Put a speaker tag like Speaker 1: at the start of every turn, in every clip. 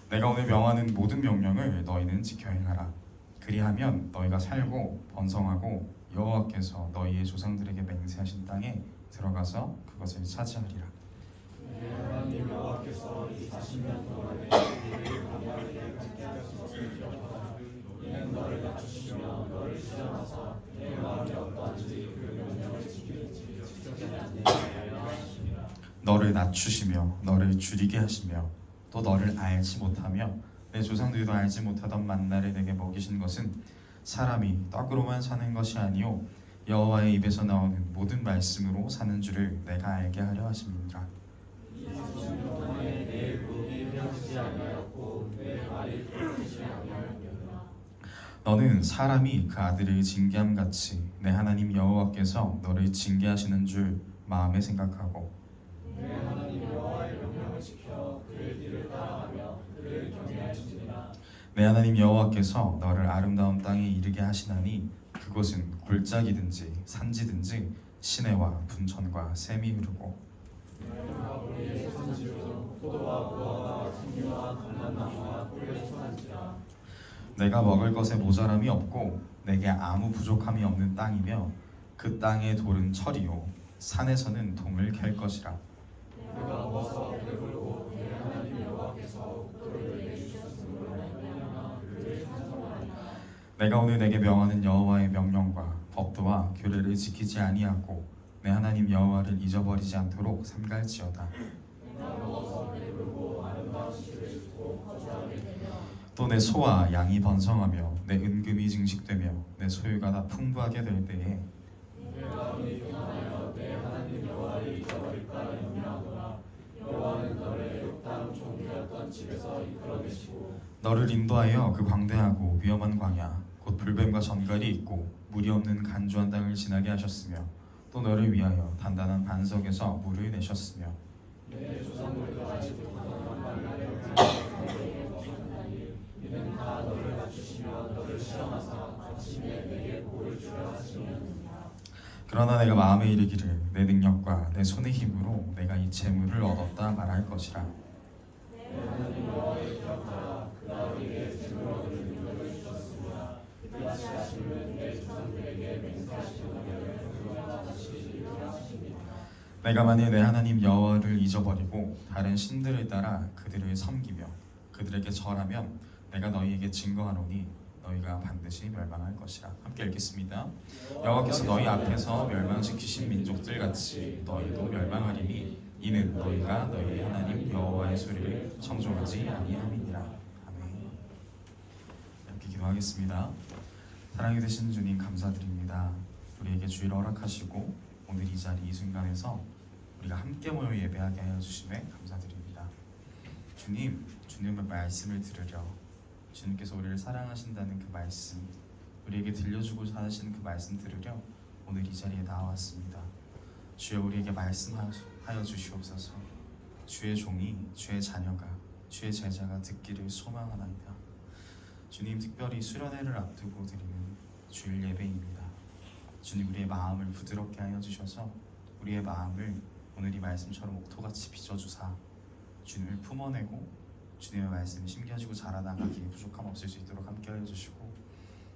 Speaker 1: 내가 오늘 명하는 모든 명령을 너희는 지켜 행하라. 그리하면 너희가 살고 번성하고 여호와께서 너희의 조상들에게 맹세하신 땅에 들어가서 그것을 차지하리라.
Speaker 2: 하나님 여호와께서 이 40년 동안에 너희를 광야에 함께하신 것을 기억하라. 이는 너를 낮추시며 너를 시험하사 내 마음이 어떠한지 그 명령을 지킬지 측정하지 않느냐 하심이라.
Speaker 1: 너를 낮추시며 너를 줄이게 하시며 또 너를 알지 못하며 내 조상들도 알지 못하던 만나를 내게 먹이신 것은 사람이 떡으로만 사는 것이 아니요 여호와의 입에서 나오는 모든 말씀으로 사는 줄을 내가 알게 하려 하심이니라.
Speaker 2: 이 40년 동안에 내 의복이 헤어지지 아니하였고 내 말이 끊이지 아니하였느니라.
Speaker 1: 너는 사람이 그 아들을 징계함 같이 내 하나님 여호와께서 너를 징계하시는 줄 마음에 생각하고
Speaker 2: 내 하나님 여호와의 명령을 지켜 그의 길을 따라가며 그를 경외할지니라.
Speaker 1: 내 하나님 여호와께서 너를 아름다운 땅에 이르게 하시나니 그곳은 골짜기든지 산지든지 시내와 분천과 샘이 흐르고
Speaker 2: 내가 우리의 소산지로 포도와 무화과 생유와 감람나무와 꿀의 소산지라.
Speaker 1: 내가 먹을 것에 모자람이 없고 내게 아무 부족함이 없는 땅이며 그 땅의 돌은 철이요 산에서는 동을 캘 것이라.
Speaker 2: 내가 먹어서 배부르고 내 하나님 여호와께서 복도를 내게 주셨음으로 말미암아 그를 찬송하리라.
Speaker 1: 내가 오늘 내게 명하는 여호와의 명령과 법도와 규례를 지키지 아니하고 내 하나님 여호와를 잊어버리지 않도록 삼갈지어다.
Speaker 2: 내가 먹어서 배부르고 아름다운 집을 짓고 거주하게 되며
Speaker 1: 또 내 소와 양이 번성하며 내 은금이 증식되며 내 소유가 다 풍부하게 될 때에
Speaker 2: 내 마음이 평안하여 내 하나님 여호와를 잊어버릴까 염려하노라. 여호와는 너를 애굽 땅 종되었던 집에서 이끌어내시고
Speaker 1: 너를 인도하여 그 광대하고 위험한 광야 곧 불뱀과 전갈이 있고 물이 없는 간주한 땅을 지나게 하셨으며 또 너를 위하여 단단한 반석에서 물을 내셨으며
Speaker 2: 내 조상들도 알지 못하던 만나를 너희에게 먹었나니 이는 다 너를 낮추시며 너를 시험하사 아침에 내게 복을 주려 하시느니라.
Speaker 1: 그러나 내가 마음에 이르기를 내 능력과 내 손의 힘으로 내가 이 재물을 얻었다 말할 것이라.
Speaker 2: 내 하나님 여호와를 기억하라. 그가 우리에게 재물 얻을 능력을 주셨으나 그같이 하심은 내 조상들에게 맹세하신 언약을 그와 다시 이루려 하십니다.
Speaker 1: 내가 만일 내 하나님 여호와를 잊어버리고 다른 신들을 따라 그들을 섬기며 그들에게 절하면 내가 너희에게 증거하노니 너희가 반드시 멸망할 것이라. 함께 읽겠습니다. 여호와께서 너희 앞에서 멸망시키신 민족들 같이 너희도 멸망하리니 이는 너희가 너희 하나님 여호와의 소리를 청종하지 아니함이니라. 아멘. 이렇게 기도하겠습니다. 사랑이 되신 주님 감사드립니다. 우리에게 주의를 허락하시고 오늘 이 자리 이 순간에서 우리가 함께 모여 예배하게 하여 주심에 감사드립니다. 주님, 주님의 말씀을 들으려 주님께서 우리를 사랑하신다는 그 말씀, 우리에게 들려주고 하시는 그 말씀 들으려 오늘 이 자리에 나왔습니다. 주여 우리에게 말씀하여 주시옵소서. 주의 종이, 주의 자녀가, 주의 제자가 듣기를 소망하나이다. 주님, 특별히 수련회를 앞두고 드리는 주일 예배입니다. 주님, 우리의 마음을 부드럽게 하여 주셔서 우리의 마음을 오늘 이 말씀처럼 옥토같이 빚어주사 주님을 품어내고 주님의 말씀이 심겨지고 자라나가기에 부족함 없을 수 있도록 함께 하여 주시고,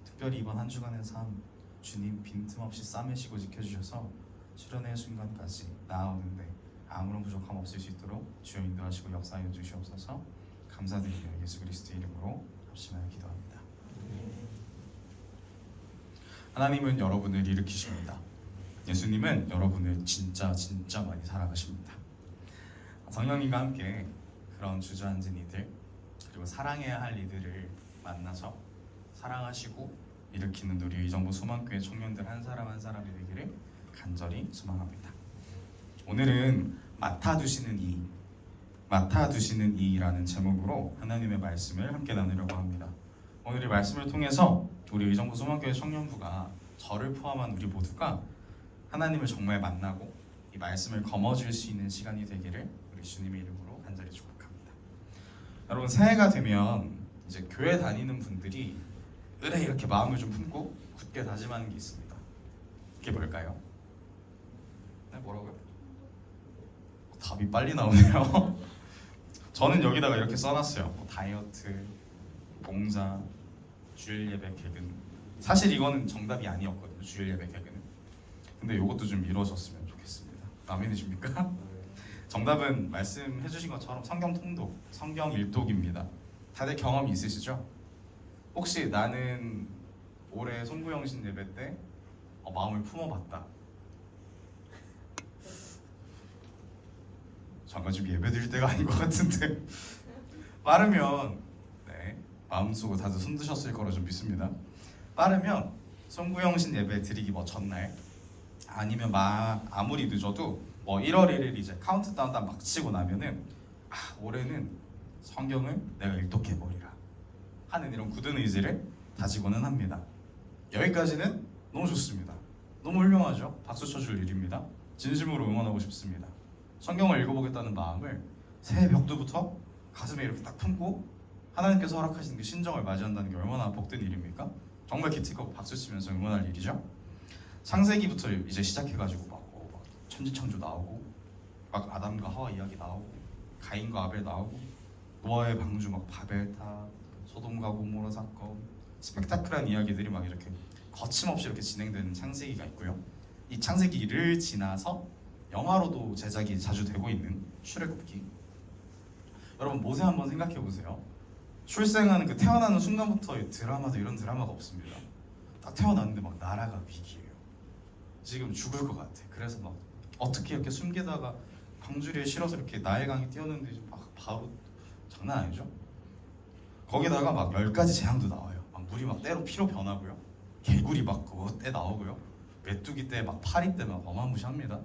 Speaker 1: 특별히 이번 한 주간의 삶 주님 빈틈없이 싸매시고 지켜주셔서 수련회 순간까지 나아오는데 아무런 부족함 없을 수 있도록 주여 인도하시고 역사하여 주시옵소서. 감사드리며 예수 그리스도의 이름으로 합심하여 기도합니다. 하나님은 여러분을 일으키십니다. 예수님은 여러분을 진짜 많이 사랑하십니다. 성령님과 함께 그런 주저앉은 이들 그리고 사랑해야 할 이들을 만나서 사랑하시고 일으키는 우리 의정부 소망교회 청년들 한 사람 한 사람이 되기를 간절히 소망합니다. 오늘은 맡아두시는 이라는 제목으로 하나님의 말씀을 함께 나누려고 합니다. 오늘 이 말씀을 통해서 우리 의정부 소망교회 청년부가 저를 포함한 우리 모두가 하나님을 정말 만나고 이 말씀을 거머쥘 수 있는 시간이 되기를 우리 주님의 이름으로 간절히 축복합니다. 여러분, 새해가 되면 이제 교회 다니는 분들이 은혜 이렇게 마음을 좀 품고 굳게 다짐하는 게 있습니다. 그게 뭘까요? 네, 뭐라고요? 답이 빨리 나오네요. 저는 여기다가 이렇게 써놨어요. 뭐 다이어트, 봉자, 주일 예배 개근. 사실 이거는 정답이 아니었거든요. 주일 예배 개근은. 근데 이것도 좀 이루어졌으면 좋겠습니다. 아멘이십니까? 정답은 말씀해주신 것처럼 성경 통독, 성경 일독입니다. 다들 경험이 있으시죠? 혹시 나는 올해 송구영신 예배 때 마음을 품어봤다. 잠깐 지금 예배 드릴 때가 아닌 것 같은데 빠르면 마음속으로 다들 손 드셨을 거로 좀 믿습니다. 빠르면 송구영신 예배 드리기 전날 아니면 아무리 늦어도 1월 1일 이제 카운트다운 딱 막 치고 나면은 올해는 성경을 내가 일독해버리라 하는 이런 굳은 의지를 다지고는 합니다. 여기까지는 너무 좋습니다. 너무 훌륭하죠? 박수 쳐줄 일입니다. 진심으로 응원하고 싶습니다. 성경을 읽어보겠다는 마음을 새해 벽두부터 가슴에 이렇게 딱 품고 하나님께서 허락하신 그 신정을 맞이한다는 게 얼마나 복된 일입니까? 정말 기특하고 박수 치면서 응원할 일이죠. 창세기부터 이제 시작해가지고 막 천지창조 나오고 막 아담과 하와 이야기 나오고 가인과 아벨 나오고 노아의 방주 막 바벨탑 소돔과 고모라 사건 스펙타클한 이야기들이 막 이렇게 거침없이 이렇게 진행되는 창세기가 있고요. 이 창세기를 지나서 영화로도 제작이 자주 되고 있는 출애굽기. 여러분 모세 한번 생각해 보세요. 출생하는 그 태어나는 순간부터 드라마도 이런 드라마가 없습니다. 딱 태어났는데 막 나라가 위기예요. 지금 죽을 것 같아. 그래서 막 어떻게 이렇게 숨기다가 방주리에 실어서 이렇게 나일강에 띄웠는데 막 바로 장난 아니죠? 거기다가 막 10가지 재앙도 나와요. 막 물이 막 때로 피로 변하고요. 개구리 막 그거 때 나오고요. 메뚜기 때 막 파리 때 막 어마무시합니다.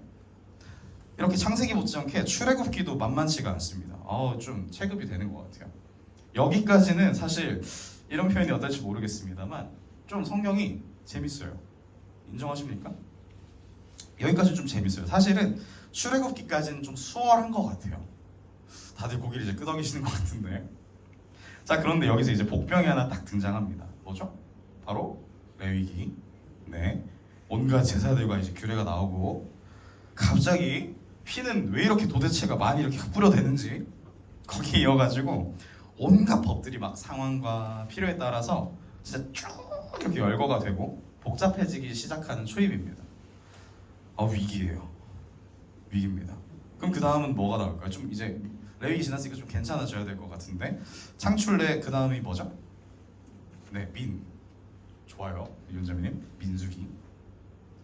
Speaker 1: 이렇게 창세기 못지않게 출애굽기도 만만치가 않습니다. 좀 체급이 되는 것 같아요. 여기까지는 사실 이런 표현이 어떨지 모르겠습니다만 좀 성경이 재밌어요. 인정하십니까? 여기까지 좀 재밌어요. 사실은 출애굽기까지는 좀 수월한 것 같아요. 다들 고기를 이제 끄덕이시는 것 같은데. 자, 그런데 여기서 이제 복병이 하나 딱 등장합니다. 뭐죠? 바로 레위기. 온갖 제사들과 이제 규례가 나오고 갑자기 피는 왜 이렇게 도대체가 많이 이렇게 뿌려대는지 거기에 이어가지고 온갖 법들이 막 상황과 필요에 따라서 진짜 쭉 이렇게 열거가 되고 복잡해지기 시작하는 초입입니다. 위기예요. 위기입니다. 그럼 그 다음은 뭐가 나올까요? 좀 이제 레위기 지났으니까 좀 괜찮아져야 될 것 같은데 창출래 그 다음이 뭐죠? 좋아요. 윤자미님 민수기.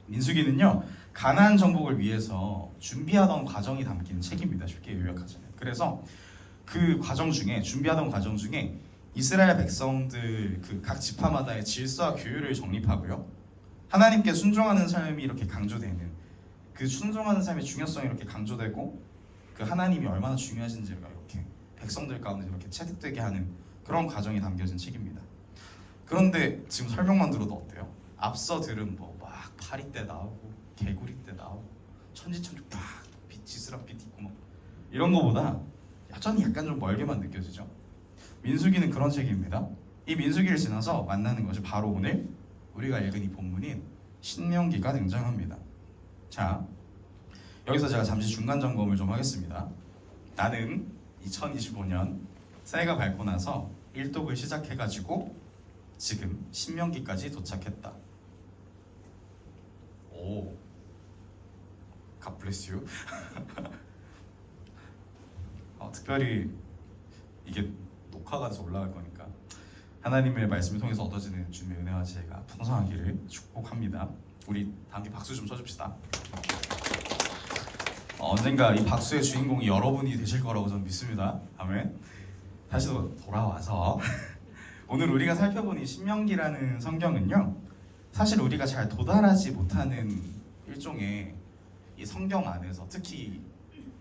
Speaker 1: 민수기는요 가나안 정복을 위해서 준비하던 과정이 담긴 책입니다. 쉽게 요약하자면. 그래서 그 과정 중에 준비하던 과정 중에 이스라엘 백성들 그 각 지파마다의 질서와 규율을 정립하고요. 하나님께 순종하는 삶이 이렇게 강조되는 그 순종하는 삶의 중요성이 이렇게 강조되고 그 하나님이 얼마나 중요하신지가 이렇게 백성들 가운데 이렇게 체득되게 하는 그런 과정이 담겨진 책입니다. 그런데 지금 설명만 들어도 어때요? 앞서 들은 막 파리 때 나오고 개구리 때 나오고 천지창조 막 지스랑 빛 있고 막 이런 거보다 여전히 약간 좀 멀게만 느껴지죠. 민수기는 그런 책입니다. 이 민수기를 지나서 만나는 것이 바로 오늘 우리가 읽은 이 본문인 신명기가 등장합니다. 자, 여기서 제가 잠시 중간 점검을 좀 하겠습니다. 나는 2025년 새해가 밝고 나서 일독을 시작해가지고 지금 신명기까지 도착했다. 오, God bless you. 특별히 이게 녹화가 돼서 올라갈 거니까 하나님의 말씀을 통해서 얻어지는 주님의 은혜와 지혜가 풍성하기를 축복합니다. 우리 다 함께 박수 좀 쳐줍시다. 언젠가 이 박수의 주인공이 여러분이 되실 거라고 저는 믿습니다. 아멘. 다시 돌아와서 오늘 우리가 살펴본 이 신명기라는 성경은요, 사실 우리가 잘 도달하지 못하는 일종의 이 성경 안에서, 특히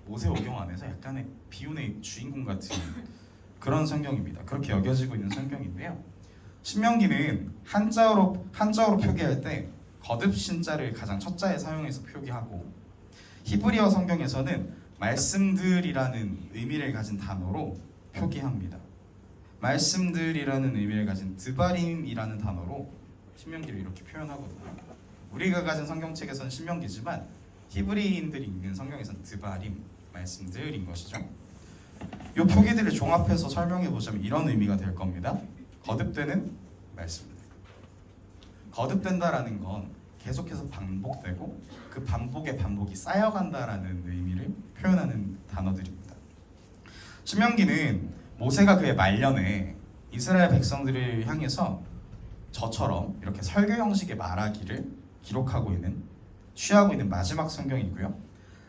Speaker 1: 모세오경 안에서 약간의 비운의 주인공 같은 그런 성경입니다. 그렇게 여겨지고 있는 성경인데요. 신명기는 한자어로 표기할 때 거듭 신자를 가장 첫 자에 사용해서 표기하고, 히브리어 성경에서는 말씀들이라는 의미를 가진 단어로 표기합니다. 말씀들이라는 의미를 가진 드바림이라는 단어로 신명기를 이렇게 표현하거든요. 우리가 가진 성경책에서는 신명기지만 히브리인들이 읽는 성경에서는 드바림, 말씀들인 것이죠.
Speaker 3: 이 표기들을 종합해서 설명해 보자면 이런 의미가 될 겁니다. 거듭되는 말씀입니다. 거듭된다라는 건 계속해서 반복되고 그 반복의 반복이 쌓여간다라는 의미를 표현하는 단어들입니다. 신명기는 모세가 그의 말년에 이스라엘 백성들을 향해서 저처럼 이렇게 설교 형식의 말하기를 기록하고 있는 취하고 있는 마지막 성경이고요.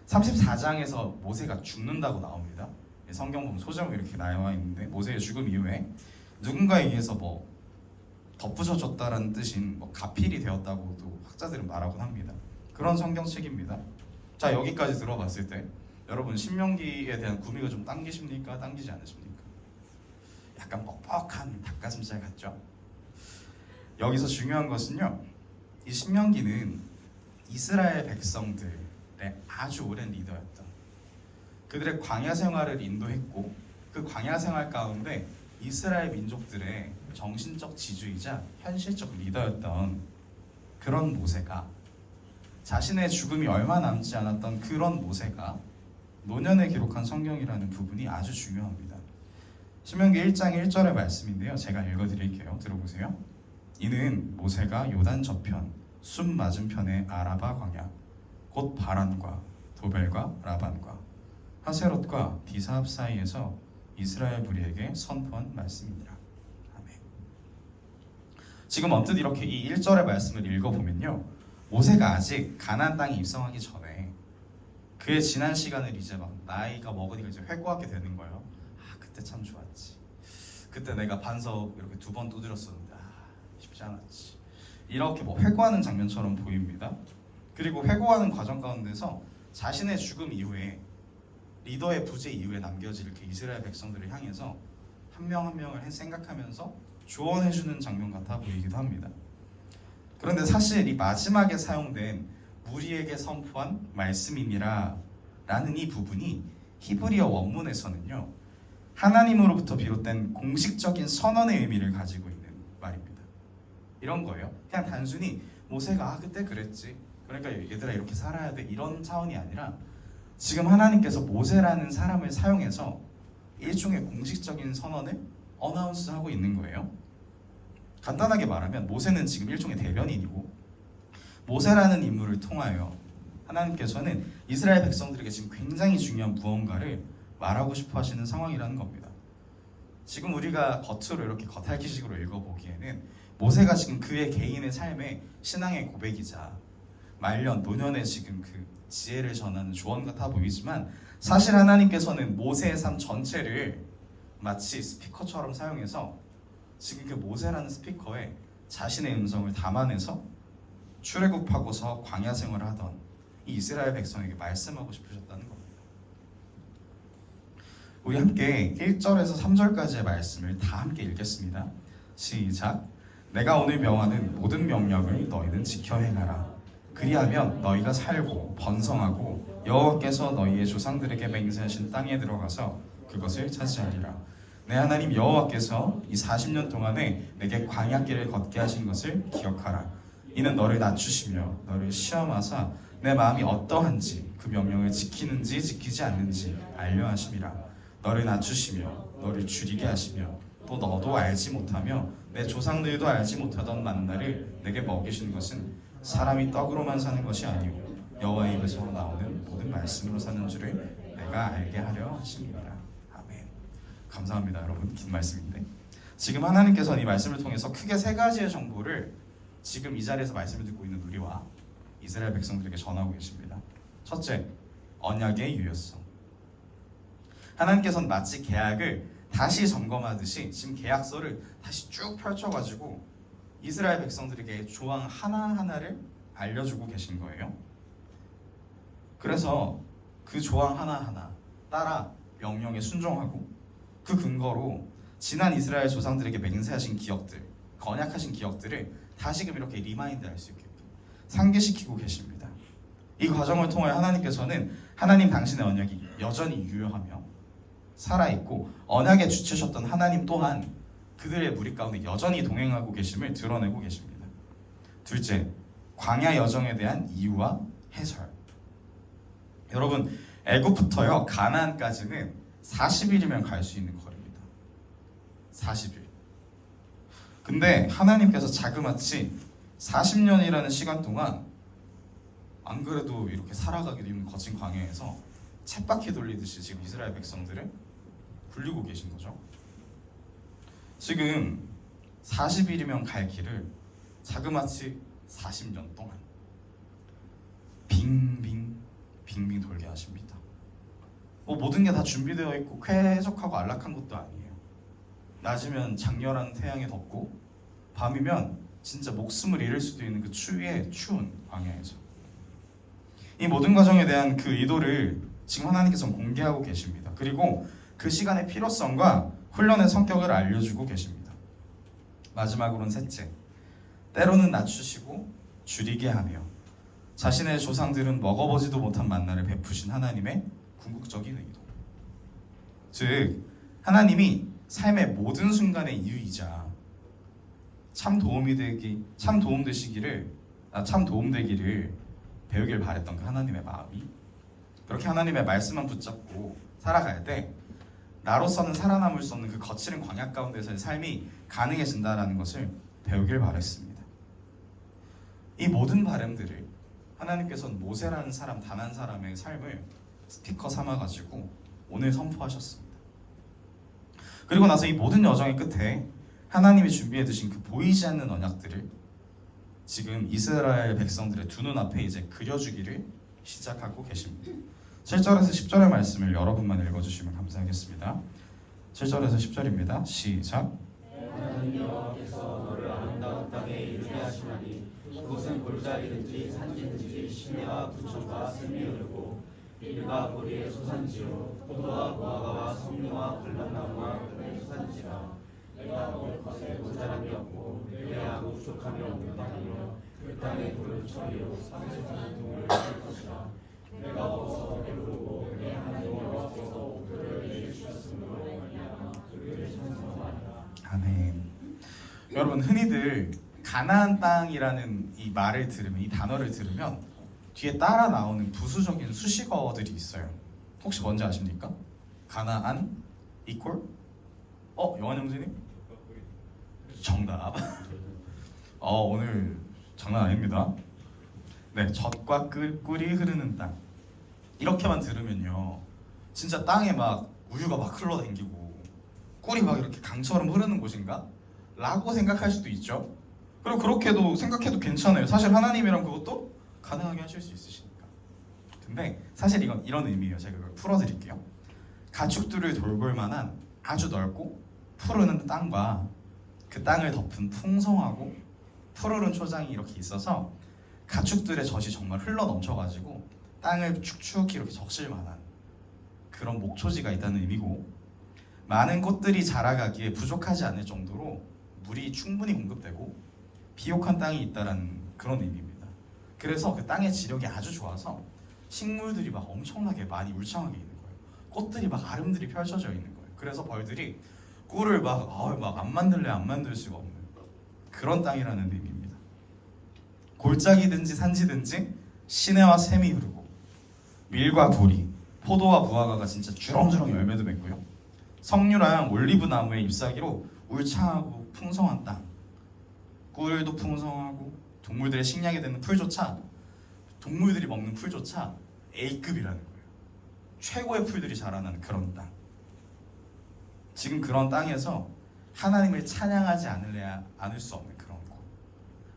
Speaker 3: 34장에서 모세가 죽는다고 나옵니다. 성경 보면 소제목이 이렇게 나와 있는데 모세의 죽음 이후에 누군가에 의해서 뭐 덧붙여졌다라는 뜻인 뭐 가필이 되었다고도 학자들은 말하곤 합니다. 그런 성경책입니다. 자, 여기까지 들어봤을 때 여러분 신명기에 대한 구미가 좀 당기십니까? 당기지 않으십니까? 약간 뻑뻑한 닭가슴살 같죠? 여기서 중요한 것은요, 이 신명기는 이스라엘 백성들의 아주 오랜 리더였던, 그들의 광야 생활을 인도했고 그 광야 생활 가운데 이스라엘 민족들의 정신적 지주이자 현실적 리더였던 그런 모세가, 자신의 죽음이 얼마 남지 않았던 그런 모세가 노년에 기록한 성경이라는 부분이 아주 중요합니다. 신명기 1장 1절의 말씀인데요, 제가 읽어드릴게요. 들어보세요. 이는 모세가 요단 저편 숲 맞은편의 아라바 광야 곧 바란과 도벨과 라반과 하세롯과 디사합 사이에서 이스라엘 무리에게 선포한 말씀이니라. 아멘. 지금 언뜻 이렇게 이 1절의 말씀을 읽어보면요, 모세가 아직 가나안 땅에 입성하기 전에 그의 지난 시간을 이제 막 나이가 먹으니까 이제 회고하게 되는 거예요. 아, 그때 참 좋았지. 그때 내가 반석 이렇게 2번 두드렸었는데 쉽지 않았지. 이렇게 뭐 회고하는 장면처럼 보입니다. 그리고 회고하는 과정 가운데서 자신의 죽음 이후에 리더의 부재 이후에 남겨질 그 이스라엘 백성들을 향해서 한 명 한 명을 생각하면서 조언해주는 장면 같아 보이기도 합니다. 그런데 사실 이 마지막에 사용된 무리에게 선포한 말씀이니라 라는 이 부분이 히브리어 원문에서는요, 하나님으로부터 비롯된 공식적인 선언의 의미를 가지고 있는 말입니다. 이런 거예요. 그냥 단순히 모세가 그때 그랬지, 그러니까 얘들아 이렇게 살아야 돼, 이런 차원이 아니라 지금 하나님께서 모세라는 사람을 사용해서 일종의 공식적인 선언을 어나운스하고 있는 거예요. 간단하게 말하면 모세는 지금 일종의 대변인이고, 모세라는 인물을 통하여 하나님께서는 이스라엘 백성들에게 지금 굉장히 중요한 무언가를 말하고 싶어 하시는 상황이라는 겁니다. 지금 우리가 겉으로 이렇게 겉핥기식으로 읽어보기에는 모세가 지금 그의 개인의 삶의 신앙의 고백이자 말년, 노년에 지금 그 지혜를 전하는 조언 같아 보이지만, 사실 하나님께서는 모세의 삶 전체를 마치 스피커처럼 사용해서 지금 그 모세라는 스피커에 자신의 음성을 담아내서 출애굽하고서 광야 생활을 하던 이 이스라엘 백성에게 말씀하고 싶으셨다는 겁니다. 우리 함께 1절에서 3절까지의 말씀을 다 함께 읽겠습니다. 시작. 내가 오늘 명하는 모든 명령을 너희는 지켜 행하라. 그리하면 너희가 살고 번성하고 여호와께서 너희의 조상들에게 맹세하신 땅에 들어가서 그것을 차지하리라. 내 하나님 여호와께서 이 40년 동안에 내게 광야길을 걷게 하신 것을 기억하라. 이는 너를 낮추시며 너를 시험하사 내 마음이 어떠한지 그 명령을 지키는지 지키지 않는지 알려 하심이라. 너를 낮추시며 너를 줄이게 하시며 또 너도 알지 못하며 내 조상들도 알지 못하던 만나를 내게 먹이신 것은 사람이 떡으로만 사는 것이 아니오 여호와의 입에서 나오는 모든 말씀으로 사는 줄을 내가 알게 하려 하심이라. 아멘. 감사합니다. 여러분, 긴 말씀인데 지금 하나님께서는 이 말씀을 통해서 크게 3가지의 정보를 지금 이 자리에서 말씀을 듣고 있는 우리와 이스라엘 백성들에게 전하고 계십니다. 첫째, 언약의 유효성. 하나님께서는 마치 계약을 다시 점검하듯이 지금 계약서를 다시 쭉 펼쳐가지고 이스라엘 백성들에게 조항 하나하나를 알려주고 계신 거예요. 그래서 그 조항 하나하나 따라 명령에 순종하고 그 근거로 지난 이스라엘 조상들에게 맹세하신 기억들, 언약하신 기억들을 다시금 이렇게 리마인드할 수 있게끔 상기시키고 계십니다. 이 과정을 통해 하나님께서는 하나님 당신의 언약이 여전히 유효하며 살아있고 언약의 주체셨던 하나님 또한 그들의 무리 가운데 여전히 동행하고 계심을 드러내고 계십니다. 둘째, 광야 여정에 대한 이유와 해설. 여러분, 애굽부터요 가나안까지는 40일이면 갈 수 있는 거리입니다. 40일. 근데 하나님께서 자그마치 40년이라는 시간 동안 안 그래도 이렇게 살아가기도 힘든 거친 광야에서 쳇바퀴 돌리듯이 지금 이스라엘 백성들을 굴리고 계신 거죠. 지금 40일이면 갈 길을 자그마치 40년 동안 빙빙 돌게 하십니다. 뭐 모든 게 다 준비되어 있고 쾌적하고 안락한 것도 아니에요. 낮이면 장렬한 태양이 덥고 밤이면 진짜 목숨을 잃을 수도 있는 그 추위에 추운 광야에서 이 모든 과정에 대한 그 의도를 지금 하나님께서는 공개하고 계십니다. 그리고 그 시간의 필요성과 훈련의 성격을 알려주고 계십니다. 마지막으로는 셋째, 때로는 낮추시고 줄이게 하며 자신의 조상들은 먹어보지도 못한 만나를 베푸신 하나님의 궁극적인 의도. 즉 하나님이 삶의 모든 순간의 이유이자 참 도움되기를 배우길 바랬던 그 하나님의 마음이 그렇게 하나님의 말씀만 붙잡고 살아갈 때 나로서는 살아남을 수 없는 그 거칠은 광야 가운데서의 삶이 가능해진다는 것을 배우길 바랬습니다. 이 모든 바람들을 하나님께서는 모세라는 사람 단 한 사람의 삶을 스피커 삼아가지고 오늘 선포하셨습니다. 그리고 나서 이 모든 여정의 끝에 하나님이 준비해 두신 그 보이지 않는 언약들을 지금 이스라엘 백성들의 두 눈앞에 이제 그려주기를 시작하고 계십니다. 7절에서 10절의 말씀을 여러분만 읽어주시면 감사하겠습니다. 7절에서 10절입니다. 시작.
Speaker 2: 하나님 여호와께서 너를 아름다운 땅에 이르게 하시나니 그곳은 골짜기든지 산지든지 시내와 부천과 샘이 흐르고 밀과 보리의 소산지요 포도와 무화과와 석류와 갈람나무와 꿀의 소산지라. 내가 먹을 것에 모자람이 없고 배하고 부족함이 없는 땅이며 그 땅에 돌을 처리로 산에서 사는 동을 칠 것이라. 내가 먹어서 배부르고 내 하나님 여호와께서 그를 내게 주셨으므로 말미암아 그를 찬송하리라.
Speaker 3: 아멘. 여러분 흔히들 가나안 땅이라는 이 말을 들으면 이 단어를 들으면 뒤에 따라 나오는 부수적인 수식어들이 있어요. 혹시 뭔지 아십니까? 가나안 이퀄? 영환 형제님? 정답. 오늘 장난 아닙니다. 네, 젖과 꿀이 흐르는 땅. 이렇게만 들으면요, 진짜 땅에 막 우유가 막 흘러다니고 꿀이 막 이렇게 강처럼 흐르는 곳인가? 라고 생각할 수도 있죠. 그리고 그렇게도 생각해도 괜찮아요. 사실 하나님이랑 그것도 가능하게 하실 수 있으시니까. 근데 사실 이건 이런 의미예요. 제가 그걸 풀어드릴게요. 가축들을 돌볼 만한 아주 넓고 푸르는 땅과 그 땅을 덮은 풍성하고 푸르른 초장이 이렇게 있어서 가축들의 젖이 정말 흘러 넘쳐가지고 땅을 축축히 이렇게 적실 만한 그런 목초지가 있다는 의미고, 많은 꽃들이 자라가기에 부족하지 않을 정도로 물이 충분히 공급되고 비옥한 땅이 있다는 그런 의미입니다. 그래서 그 땅의 지력이 아주 좋아서 식물들이 막 엄청나게 많이 울창하게 있는 거예요. 꽃들이 막 아름드리 펼쳐져 있는 거예요. 그래서 벌들이 꿀을 막 안 만들 수가 없는 그런 땅이라는 의미입니다. 골짜기든지 산지든지 시내와 샘이 흐르고 밀과 보리, 포도와 무화과가 진짜 주렁주렁 열매도 맺고요. 석류랑 올리브 나무의 잎사귀로 울창하고 풍성한 땅. 꿀도 풍성하고 동물들의 식량이 되는 풀조차, 동물들이 먹는 풀조차 A급이라는 거예요. 최고의 풀들이 자라나는 그런 땅. 지금 그런 땅에서 하나님을 찬양하지 않을 수 없는 그런 곳,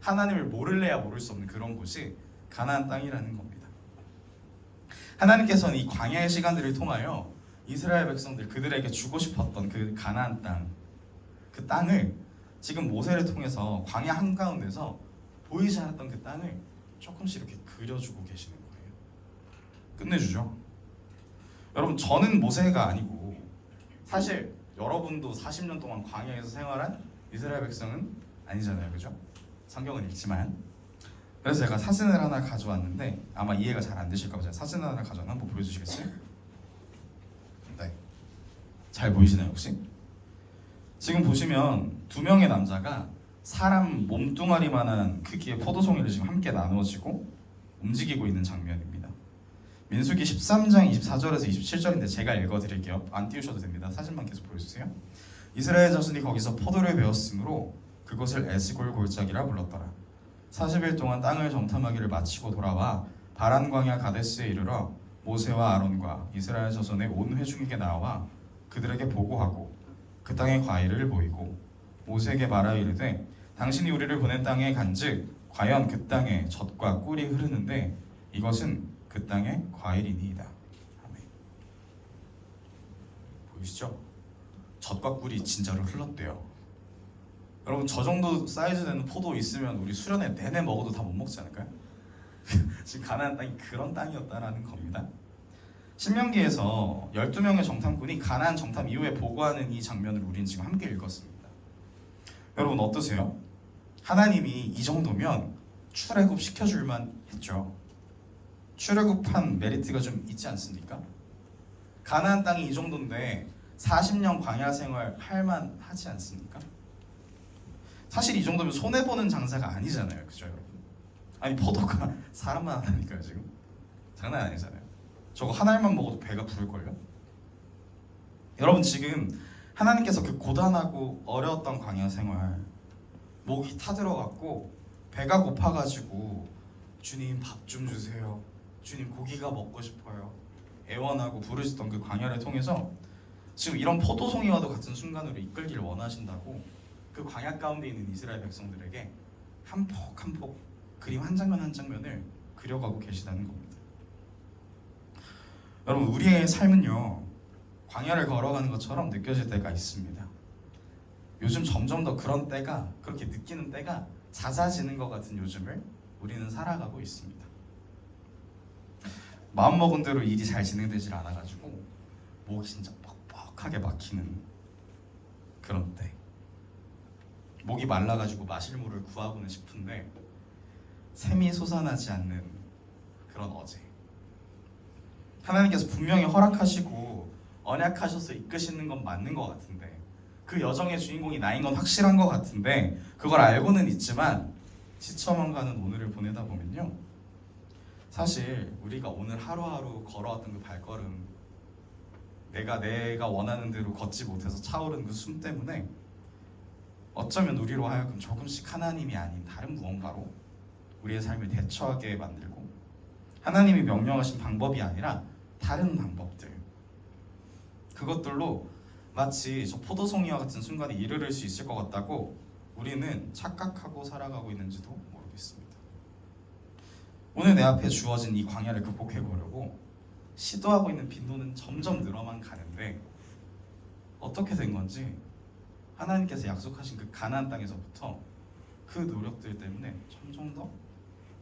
Speaker 3: 하나님을 모를래야 모를 수 없는 그런 곳이 가나안 땅이라는 겁니다. 하나님께서는 이 광야의 시간들을 통하여 이스라엘 백성들, 그들에게 주고 싶었던 그 가나안 땅, 그 땅을 지금 모세를 통해서 광야 한가운데서 보이지 않았던 그 땅을 조금씩 이렇게 그려주고 계시는 거예요. 끝내주죠. 여러분, 저는 모세가 아니고 사실 여러분도 40년 동안 광야에서 생활한 이스라엘 백성은 아니잖아요, 그죠? 성경은 읽지만. 그래서 제가 사진을 하나 가져왔는데 아마 이해가 잘 안 되실까 봐 제가 사진을 하나 가져왔는데 한번 보여주시겠어요? 네, 잘 보이시나요 혹시? 지금 보시면 두 명의 남자가 사람 몸뚱아리만한 크기의 포도송이를 지금 함께 나누어지고 움직이고 있는 장면입니다. 민수기 13장 24절에서 27절인데 제가 읽어드릴게요. 안 띄우셔도 됩니다. 사진만 계속 보여주세요. 이스라엘 자손이 거기서 포도를 베었으므로 그곳을 에스골 골짜기라 불렀더라. 40일 동안 땅을 정탐하기를 마치고 돌아와 바란 광야 가데스에 이르러 모세와 아론과 이스라엘 자손의 온 회중에게 나와 그들에게 보고하고 그 땅의 과일을 보이고 모세에게 말하 이르되 당신이 우리를 보낸 땅에 간즉 과연 그 땅에 젖과 꿀이 흐르는데 이것은 그 땅의 과일이니이다. 아멘. 보이시죠? 젖과 꿀이 진짜로 흘렀대요. 여러분 저 정도 사이즈 되는 포도 있으면 우리 수련회 내내 먹어도 다 못 먹지 않을까요? 지금 가나안 땅이 그런 땅이었다라는 겁니다. 신명기에서 12명의 정탐꾼이 가나안 정탐 이후에 보고하는 이 장면을 우리는 지금 함께 읽었습니다. 여러분 어떠세요? 하나님이 이 정도면 출애굽 시켜줄만 했죠. 출애굽한 메리트가 좀 있지 않습니까? 가나안 땅이 이 정도인데 40년 광야 생활 할만 하지 않습니까? 사실 이 정도면 손해보는 장사가 아니잖아요. 그죠 여러분? 아니 포도가 사람만 하나니까요 지금. 장난 아니잖아요. 저거 한 알만 먹어도 배가 부를걸요? 여러분 지금 하나님께서 그 고단하고 어려웠던 광야 생활 목이 타들어갔고 배가 고파가지고 주님 밥 좀 주세요. 주님 고기가 먹고 싶어요. 애원하고 부르시던 그 광야를 통해서 지금 이런 포도송이와도 같은 순간으로 이끌기를 원하신다고 그 광야 가운데 있는 이스라엘 백성들에게 한 폭 한 폭 그림 한 장면 한 장면을 그려가고 계시다는 겁니다. 여러분 우리의 삶은요 광야를 걸어가는 것처럼 느껴질 때가 있습니다. 요즘 점점 더 그런 때가 그렇게 느끼는 때가 잦아지는 것 같은 요즘을 우리는 살아가고 있습니다. 마음먹은 대로 일이 잘 진행되질 않아가지고 목이 진짜 뻑뻑하게 막히는 그런 때 목이 말라가지고 마실 물을 구하고는 싶은데 샘이 솟아나지 않는 그런 어제 하나님께서 분명히 허락하시고 언약하셔서 이끄시는 건 맞는 것 같은데 그 여정의 주인공이 나인 건 확실한 것 같은데 그걸 알고는 있지만 지쳐만 가는 오늘을 보내다 보면요 사실 우리가 오늘 하루하루 걸어왔던 그 발걸음 내가 원하는 대로 걷지 못해서 차오른 그 숨 때문에 어쩌면 우리로 하여금 조금씩 하나님이 아닌 다른 무언가로 우리의 삶을 대처하게 만들고 하나님이 명령하신 방법이 아니라 다른 방법들 그것들로 마치 저 포도송이와 같은 순간에 이르를 수 있을 것 같다고 우리는 착각하고 살아가고 있는지도 모르겠습니다. 오늘 내 앞에 주어진 이 광야를 극복해 보려고 시도하고 있는 빈도는 점점 늘어만 가는데 어떻게 된 건지 하나님께서 약속하신 그 가나안 땅에서부터 그 노력들 때문에 점점 더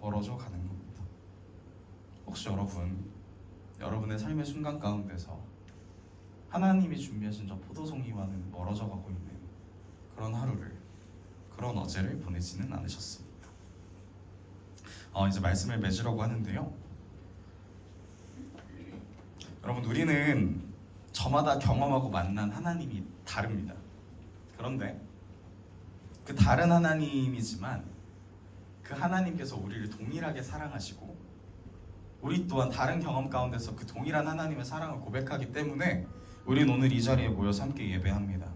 Speaker 3: 멀어져 가는 겁니다. 혹시 여러분의 삶의 순간 가운데서 하나님이 준비하신 저 포도송이와는 멀어져 가고 있는 그런 하루를 그런 어제를 보내지는 않으셨습니까? 이제 말씀을 맺으려고 하는데요. 여러분 우리는 저마다 경험하고 만난 하나님이 다릅니다. 그런데 그 다른 하나님이지만 그 하나님께서 우리를 동일하게 사랑하시고 우리 또한 다른 경험 가운데서 그 동일한 하나님의 사랑을 고백하기 때문에 우린 오늘 이 자리에 모여서 함께 예배합니다.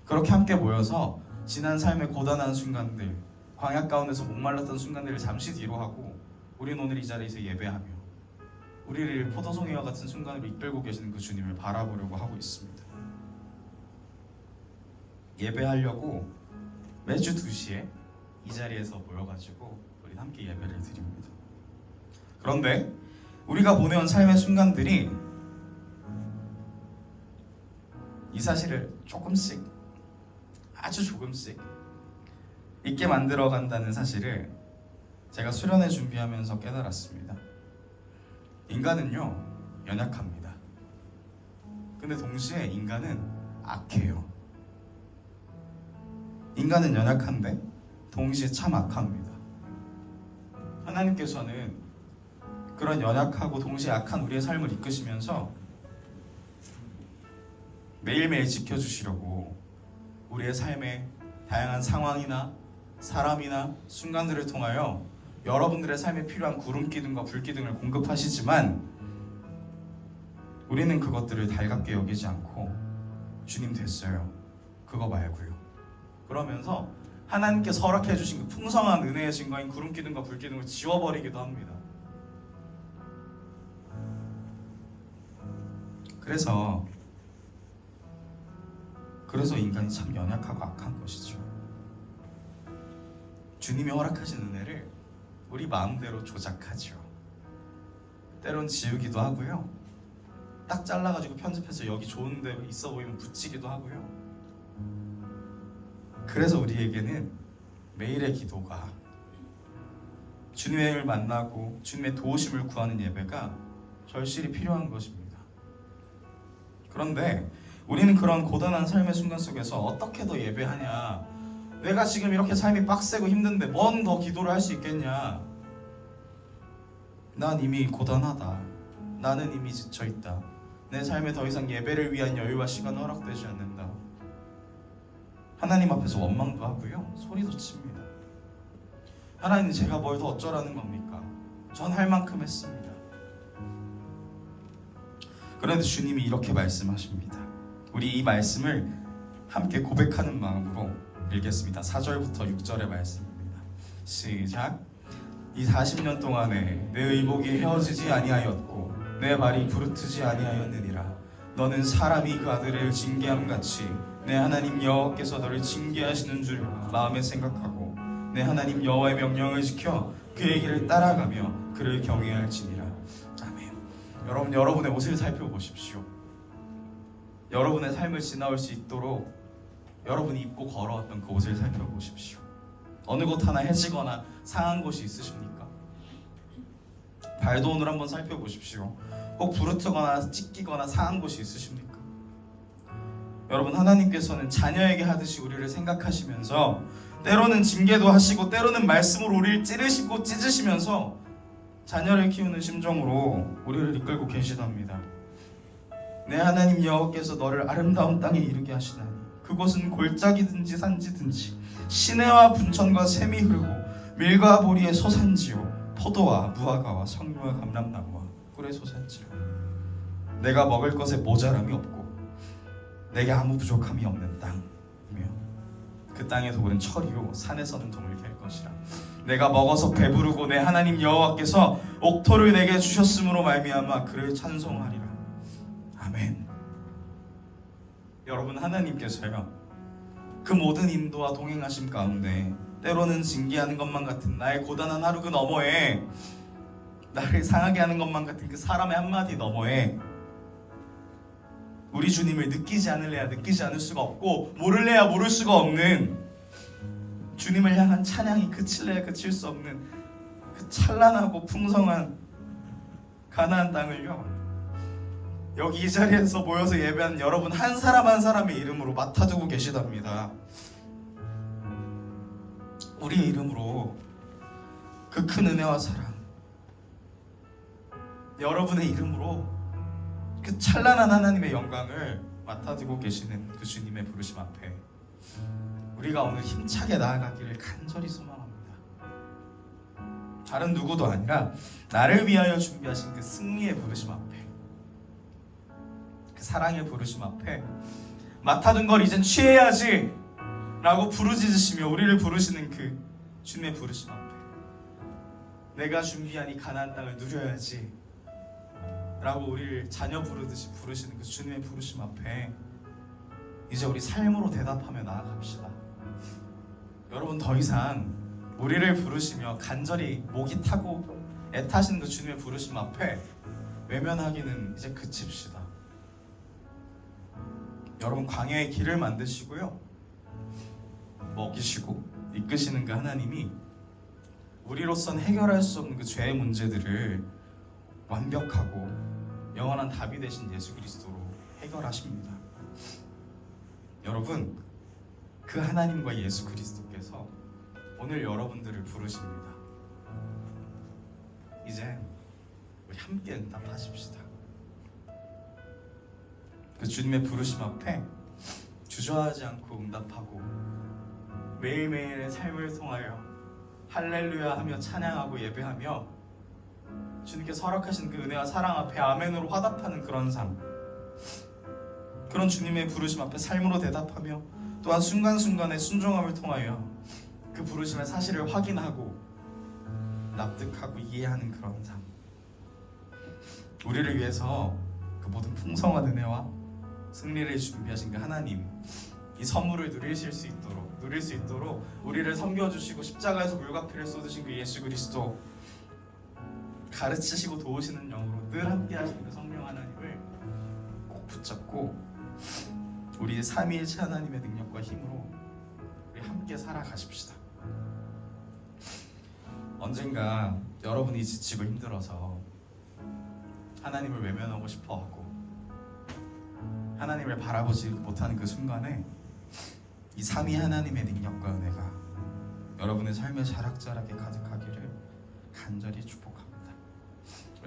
Speaker 3: 그렇게 함께 모여서 지난 삶의 고단한 순간들 광야 가운데서 목말랐던 순간들을 잠시 뒤로 하고 우린 오늘 이 자리에서 예배하며 우리를 포도송이와 같은 순간으로 이끌고 계시는 그 주님을 바라보려고 하고 있습니다. 예배하려고 매주 2시에 이 자리에서 모여가지고 우리 함께 예배를 드립니다. 그런데 우리가 보내온 삶의 순간들이 이 사실을 조금씩 아주 조금씩 잊게 만들어 간다는 사실을 제가 수련회 준비하면서 깨달았습니다. 인간은요 연약합니다. 근데 동시에 인간은 악해요. 인간은 연약한데 동시에 참 악합니다. 하나님께서는 그런 연약하고 동시에 악한 우리의 삶을 이끄시면서 매일매일 지켜주시려고 우리의 삶의 다양한 상황이나 사람이나 순간들을 통하여 여러분들의 삶에 필요한 구름 기둥과 불 기둥을 공급하시지만 우리는 그것들을 달갑게 여기지 않고 주님 됐어요, 그거 말고요, 그러면서 하나님께서 허락해 주신 그 풍성한 은혜의 증거인 구름 기둥과 불 기둥을 지워버리기도 합니다. 그래서 인간이 참 연약하고 악한 것이죠. 주님이 허락하신 은혜를 우리 마음대로 조작하죠. 때론 지우기도 하고요, 딱 잘라가지고 편집해서 여기 좋은 데 있어 보이면 붙이기도 하고요. 그래서 우리에게는 매일의 기도가, 주님을 만나고 주님의 도우심을 구하는 예배가 절실히 필요한 것입니다. 그런데 우리는 그런 고단한 삶의 순간 속에서 어떻게 더 예배하냐, 내가 지금 이렇게 삶이 빡세고 힘든데 뭔 더 기도를 할 수 있겠냐, 난 이미 고단하다, 나는 이미 지쳐있다, 내 삶에 더 이상 예배를 위한 여유와 시간은 허락되지 않는다, 하나님 앞에서 원망도 하고요, 소리도 칩니다. 하나님, 제가 뭘 더 어쩌라는 겁니까? 전 할 만큼 했습니다. 그런데 주님이 이렇게 말씀하십니다. 우리 이 말씀을 함께 고백하는 마음으로 읽겠습니다. 4절부터 6절의 말씀입니다. 시작. 이 40년 동안에 내 의복이 헤어지지 아니하였고 내 발이 부르트지 아니하였느니라. 너는 사람이 그 아들을 징계함같이 내 하나님 여호와께서 너를 징계하시는 줄 마음에 생각하고 내 하나님 여호와의 명령을 지켜 그의 길을 따라가며 그를 경외할지니라. 아멘. 여러분, 여러분의 옷을 살펴보십시오. 여러분의 삶을 지나올 수 있도록 여러분이 입고 걸어왔던 그 옷을 살펴보십시오. 어느 곳 하나 해지거나 상한 곳이 있으십니까? 발도온을 한번 살펴보십시오. 혹 부르트거나 찢기거나 상한 곳이 있으십니까? 여러분, 하나님께서는 자녀에게 하듯이 우리를 생각하시면서 때로는 징계도 하시고 때로는 말씀으로 우리를 찌르시고 찢으시면서 자녀를 키우는 심정으로 우리를 이끌고 계시답니다. 내 하나님 여호와께서 너를 아름다운 땅에 이르게 하시나니 그곳은 골짜기든지 산지든지 시내와 분천과 샘이 흐르고 밀과 보리의 소산지요 포도와 무화과와 석류와 감람나무와 꿀의 소산지요. 내가 먹을 것에 모자람이 없고 내게 아무 부족함이 없는 땅이며 그 땅의 독은 철이요 산에서는 동을 갤 것이라. 내가 먹어서 배부르고 내 하나님 여호와께서 옥토를 내게 주셨으므로 말미암아 그를 찬송하리라. 아멘. 여러분, 하나님께서요 그 모든 인도와 동행하심 가운데 때로는 징계하는 것만 같은 나의 고단한 하루 그 너머에, 나를 상하게 하는 것만 같은 그 사람의 한마디 너머에 우리 주님을 느끼지 않을래야 느끼지 않을 수가 없고 모를래야 모를 수가 없는 주님을 향한 찬양이 그칠래야 그칠 수 없는 그 찬란하고 풍성한 가나안 땅을요 여기 이 자리에서 모여서 예배하는 여러분 한 사람 한 사람의 이름으로 맡아두고 계시답니다. 우리의 이름으로 그 큰 은혜와 사랑, 여러분의 이름으로 그 찬란한 하나님의 영광을 맡아두고 계시는 그 주님의 부르심 앞에 우리가 오늘 힘차게 나아가기를 간절히 소망합니다. 다른 누구도 아니라 나를 위하여 준비하신 그 승리의 부르심 앞에, 그 사랑의 부르심 앞에 맡아둔 걸 이젠 취해야지 라고 부르짖으시며 우리를 부르시는 그 주님의 부르심 앞에, 내가 준비한 이 가나안 땅을 누려야지 라고 우리를 자녀 부르듯이 부르시는 그 주님의 부르심 앞에 이제 우리 삶으로 대답하며 나아갑시다. 여러분, 더 이상 우리를 부르시며 간절히 목이 타고 애타시는 그 주님의 부르심 앞에 외면하기는 이제 그칩시다. 여러분, 광야의 길을 만드시고요 먹이시고 이끄시는 그 하나님이 우리로선 해결할 수 없는 그 죄의 문제들을 완벽하고 영원한 답이 되신 예수 그리스도로 해결하십니다. 여러분, 그 하나님과 예수 그리스도께서 오늘 여러분들을 부르십니다. 이제 우리 함께 응답하십시다. 그 주님의 부르심 앞에 주저하지 않고 응답하고 매일매일의 삶을 통하여 할렐루야 하며 찬양하고 예배하며 주님께서 허락하신 그 은혜와 사랑 앞에 아멘으로 화답하는 그런 삶, 그런 주님의 부르심 앞에 삶으로 대답하며 또한 순간순간의 순종함을 통하여 그 부르심의 사실을 확인하고 납득하고 이해하는 그런 삶, 우리를 위해서 그 모든 풍성한 은혜와 승리를 준비하신 그 하나님, 이 선물을 누릴 수 있도록 우리를 섬겨주시고 십자가에서 물과 피를 쏟으신 그 예수 그리스도, 가르치시고 도우시는 영으로 늘 함께 하시는 그 성령 하나님을 꼭 붙잡고 우리의 삼위일체 하나님의 능력과 힘으로 우리 함께 살아가십시다. 언젠가 여러분이 지치고 힘들어서 하나님을 외면하고 싶어하고 하나님을 바라보지 못하는 그 순간에 이 삼위 하나님의 능력과 은혜가 여러분의 삶의 자락자락에 가득하기를 간절히 축복합니다.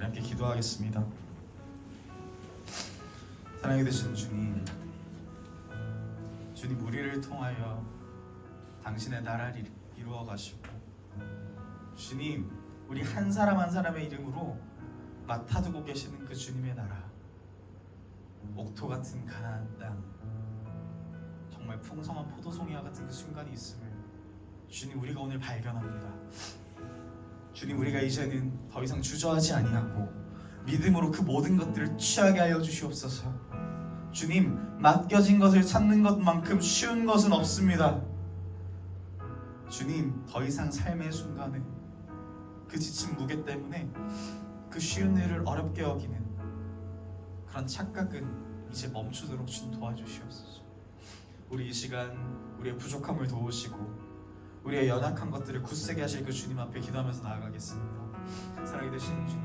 Speaker 3: 우리 함께 기도하겠습니다. 사랑이 되시는 주님, 주님 우리를 통하여 당신의 나라를 이루어 가시고, 주님 우리 한 사람 한 사람의 이름으로 맡아두고 계시는 그 주님의 나라, 옥토 같은 가나안 땅, 정말 풍성한 포도송이와 같은 그 순간이 있음을 주님 우리가 오늘 발견합니다. 주님 우리가 이제는 더 이상 주저하지 아니하고 믿음으로 그 모든 것들을 취하게 하여 주시옵소서. 주님, 맡겨진 것을 찾는 것만큼 쉬운 것은 없습니다. 주님, 더 이상 삶의 순간에 그 지친 무게 때문에 그 쉬운 일을 어렵게 여기는 그런 착각은 이제 멈추도록 주님 도와주시옵소서. 우리 이 시간 우리의 부족함을 도우시고 우리의 연약한 것들을 굳세게 하실 그 주님 앞에 기도하면서 나아가겠습니다. 사랑이 되시는 주님,